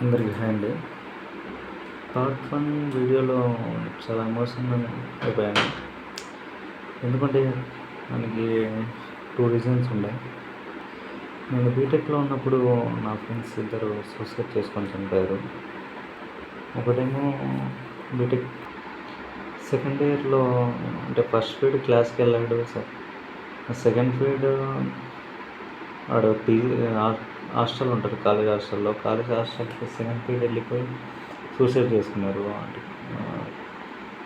అందరికీ హాయ్ అండి. పార్ట్ 1 వీడియోలో చాలా ఎమోషనల్ అయిపోయాను. ఎందుకంటే మనకి 2 రీజన్స్ ఉన్నాయి. నేను బీటెక్లో ఉన్నప్పుడు నా ఫ్రెండ్స్ ఇద్దరు సూసైడ్ చేసుకొని చనిపోయారు. ఒకటేమో బీటెక్ సెకండ్ ఇయర్లో, అంటే ఫస్ట్ పీరియడ్ క్లాస్కి వెళ్ళాడు. సెకండ్ పీరియడ్ వాడు హాస్టల్ ఉంటుంది, కాలేజ్ హాస్టల్కి సెకండ్ పీరియడ్ వెళ్ళిపోయి సూసైడ్ చేసుకున్నారు.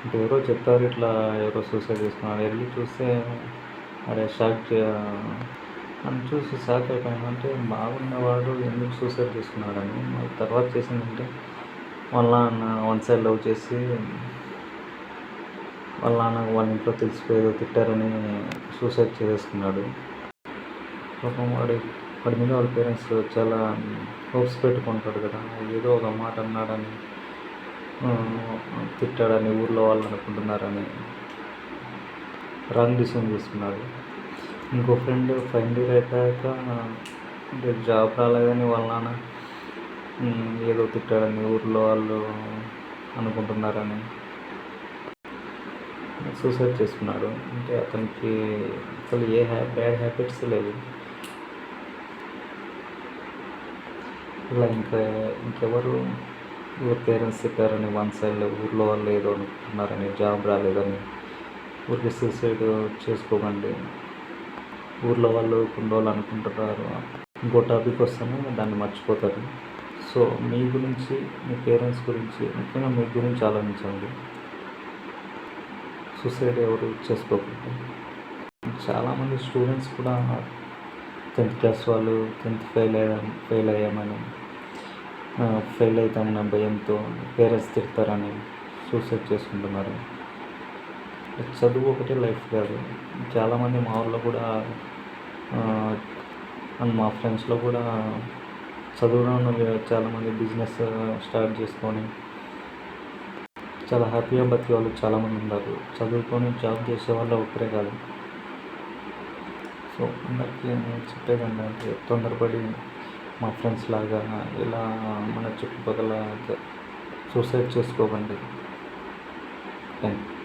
అంటే ఎవరో చెప్పారు, ఇట్లా ఎవరో సూసైడ్ చేసుకున్నారు. వెళ్ళి చూస్తే అదే నన్ను చూసి షాక్ అయిపోయాను. అంటే బాగున్నవాడు ఎందుకు సూసైడ్ చేసుకున్నాడని. మళ్ళీ తర్వాత చేసిందంటే వాళ్ళ నాన్న వన్ సైడ్ లవ్ చేసి వాళ్ళ వాళ్ళ ఇంట్లో తెలిసిపోయేదో తిట్టారని సూసైడ్ చేసుకున్నాడు. పాపం వాడి మీద వాళ్ళ పేరెంట్స్ చాలా హోప్స్ పెట్టుకుంటాడు కదా, ఏదో ఒక మాట అన్నాడని తిట్టాడని ఊర్లో వాళ్ళు అనుకుంటున్నారని రాంగ్ డిసిషన్ తీసుకున్నాడు. ఇంకో ఫ్రెండ్ ఫైనల్ ఇయర్ అయిపోయాక అంటే జాబ్ రాలేదని వాళ్ళ నాన్న ఏదో తిట్టాడని ఊర్లో వాళ్ళు అనుకుంటున్నారని సూసైడ్ చేసుకున్నాడు. అంటే అతనికి అసలు ఏ బ్యాడ్ హ్యాబిట్స్ లేవు. ఇలా ఇంకెవరు పేరెంట్స్ తిట్టారని వన్ సైడ్ ఊర్లో వాళ్ళు ఏదో అనుకుంటున్నారని, జాబ్ రాలేదని ఊరికి సూసైడ్ చేసుకోకండి. ఊర్లో వాళ్ళు కొన్ని రోజులు అనుకుంటున్నారు, ఇంకో టాపిక్ వస్తేనే దాన్ని మర్చిపోతారు. సో మీ గురించి, మీ పేరెంట్స్ గురించి, ముఖ్యంగా మీ గురించి ఆలోచించండి. సూసైడ్ ఎవరు చేసుకోకండి. చాలామంది స్టూడెంట్స్ కూడా 10th క్లాస్ వాళ్ళు 10th ఫెయిల్ అయ్యామని, ఫెయిల్ అవుతామన్న భయంతో పేరెంట్స్ తిడతారని సూసైడ్ చేసుకుంటున్నారు. చదువు ఒకటే లైఫ్ కాదు. చాలామంది మా ఊళ్ళో కూడా అండ్ మా ఫ్రెండ్స్లో కూడా చదువులో చాలామంది బిజినెస్ స్టార్ట్ చేసుకొని చాలా హ్యాపీగా బతికే వాళ్ళు చాలామంది ఉన్నారు. చదువుకొని జాబ్ చేసే వాళ్ళు ఒకరే కాదు. సో అందరికీ చెప్పేది ఏంటంటే తొందరపడి మా ఫ్రెండ్స్ లాగా ఇలా మన చుట్టుపక్కల సూసైడ్ చేసుకోకండి. Thank you.